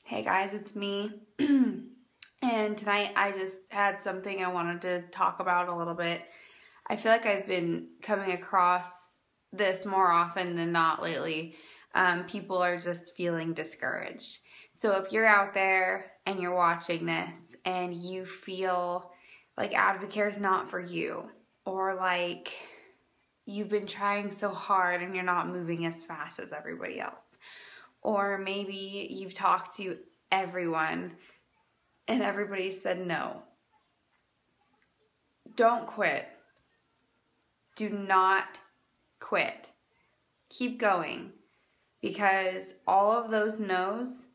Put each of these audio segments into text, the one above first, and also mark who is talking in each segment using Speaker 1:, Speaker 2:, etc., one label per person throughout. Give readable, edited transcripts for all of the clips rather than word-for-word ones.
Speaker 1: Hey guys, it's me. And tonight I just had something I wanted to talk about a little bit. I feel like I've been coming across this more often than not lately. People are just feeling discouraged. So if you're out there and you're watching this and you feel like Advocare is not for you, or like you've been trying so hard and you're not moving as fast as everybody else, or maybe you've talked to everyone and everybody said no. Don't quit. Do not quit. Keep going, because all of those no's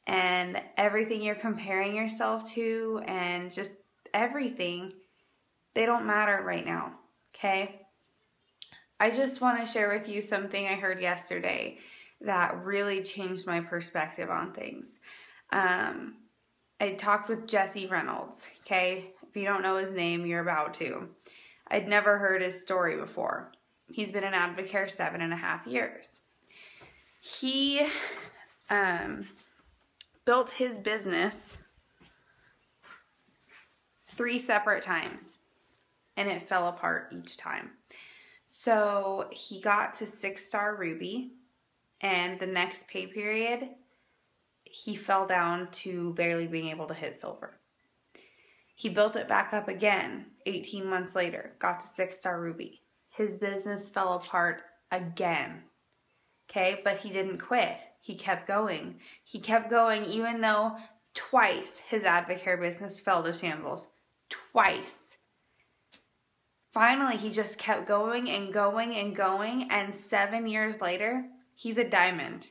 Speaker 1: and everything you're comparing yourself to and just everything, they don't matter right now, okay? I just want to share with you something I heard yesterday that really changed my perspective on things. I talked with Jesse Reynolds, okay? If you don't know his name, you're about to. I'd never heard his story before. He's been in Advocare 7.5 years. He built his business 3 separate times, and it fell apart each time. So he got to 6-star Ruby, and the next pay period, he fell down to barely being able to hit silver. He built it back up again 18 months later, got to 6-star Ruby. His business fell apart again, okay? But he didn't quit. He kept going. He kept going even though twice his Advocare business fell to shambles. Twice. Finally, he just kept going and going and going, and 7 years later, he's a diamond.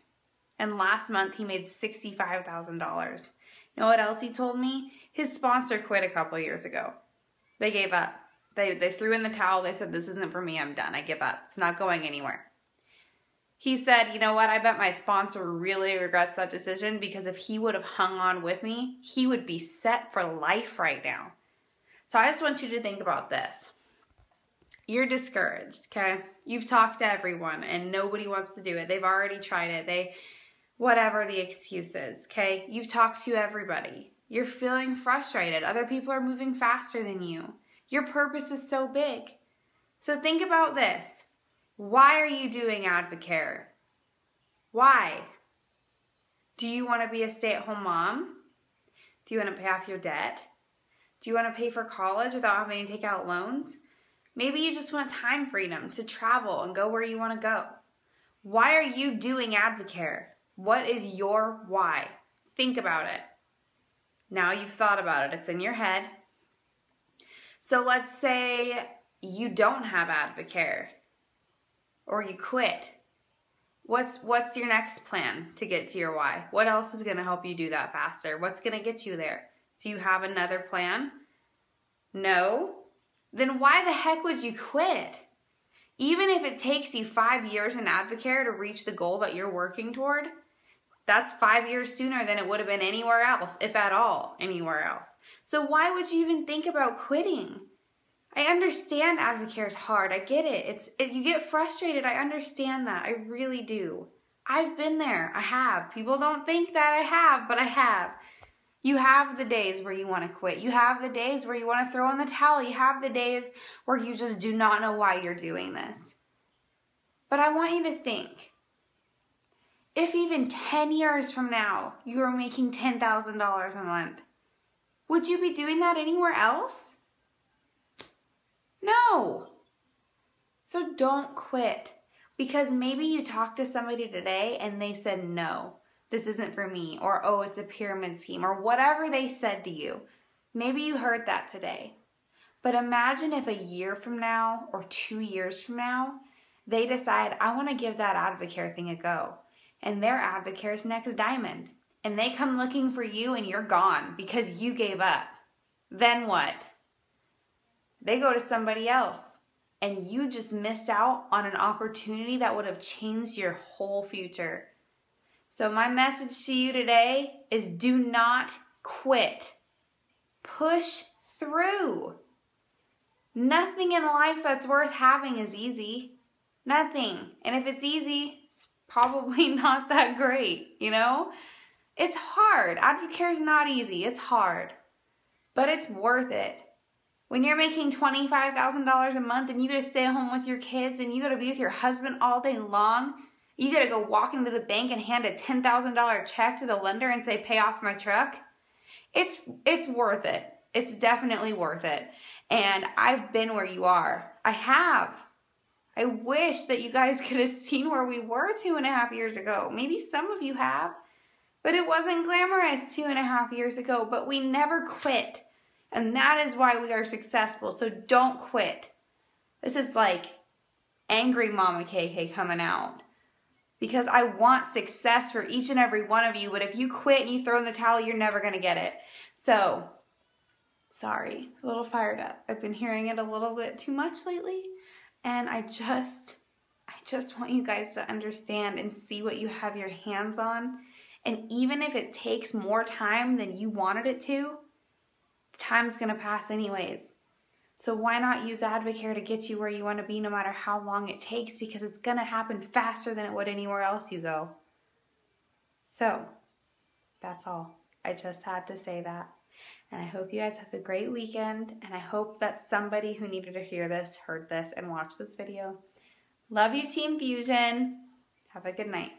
Speaker 1: And last month, he made $65,000. You know what else he told me? His sponsor quit a couple years ago. They gave up. They threw in the towel. They said, this isn't for me. I'm done. I give up. It's not going anywhere. He said, you know what? I bet my sponsor really regrets that decision, because if he would have hung on with me, he would be set for life right now. So I just want you to think about this. You're discouraged, okay? You've talked to everyone and nobody wants to do it. They've already tried it. Whatever the excuse is, okay? You've talked to everybody. You're feeling frustrated. Other people are moving faster than you. Your purpose is so big. So think about this. Why are you doing Advocare? Why? Do you want to be a stay-at-home mom? Do you want to pay off your debt? Do you want to pay for college without having to take out loans? Maybe you just want time freedom to travel and go where you want to go. Why are you doing Advocare? What is your why? Think about it. Now you've thought about it. It's in your head. So let's say you don't have Advocare, or you quit. What's your next plan to get to your why? What else is going to help you do that faster? What's going to get you there? Do you have another plan? No? Then why the heck would you quit? Even if it takes you 5 years in Advocare to reach the goal that you're working toward, that's 5 years sooner than it would have been anywhere else, if at all anywhere else. So why would you even think about quitting? I understand Advocare is hard. I get it. You get frustrated. I understand that. I really do. I've been there. I have. People don't think that I have, but I have. You have the days where you want to quit. You have the days where you want to throw in the towel. You have the days where you just do not know why you're doing this. But I want you to think, if even 10 years from now you were making $10,000 a month, would you be doing that anywhere else? No. So don't quit, because maybe you talked to somebody today and they said no. This isn't for me, or oh, it's a pyramid scheme, or whatever they said to you. Maybe you heard that today. But imagine if a year from now or 2 years from now, they decide, I want to give that Advocare thing a go. And their Advocare's next diamond. And they come looking for you and you're gone because you gave up. Then what? They go to somebody else. And you just missed out on an opportunity that would have changed your whole future. So my message to you today is, do not quit. Push through. Nothing in life that's worth having is easy. Nothing. And if it's easy, it's probably not that great, you know? It's hard. Advocare is not easy. It's hard. But it's worth it. When you're making $25,000 a month and you gotta stay home with your kids and you gotta be with your husband all day long, you gotta go walk into the bank and hand a $10,000 check to the lender and say, pay off my truck. It's worth it. It's definitely worth it. And I've been where you are. I have. I wish that you guys could have seen where we were 2.5 years ago. Maybe some of you have. But it wasn't glamorous 2.5 years ago. But we never quit. And that is why we are successful. So don't quit. This is like angry Mama KK coming out. Because I want success for each and every one of you. But if you quit and you throw in the towel, you're never going to get it. So, sorry, a little fired up. I've been hearing it a little bit too much lately. And I just want you guys to understand and see what you have your hands on. And even if it takes more time than you wanted it to, the time's going to pass anyways. So why not use Advocare to get you where you want to be no matter how long it takes, because it's going to happen faster than it would anywhere else you go. So, that's all. I just had to say that. And I hope you guys have a great weekend, and I hope that somebody who needed to hear this heard this and watched this video. Love you, Team Fusion. Have a good night.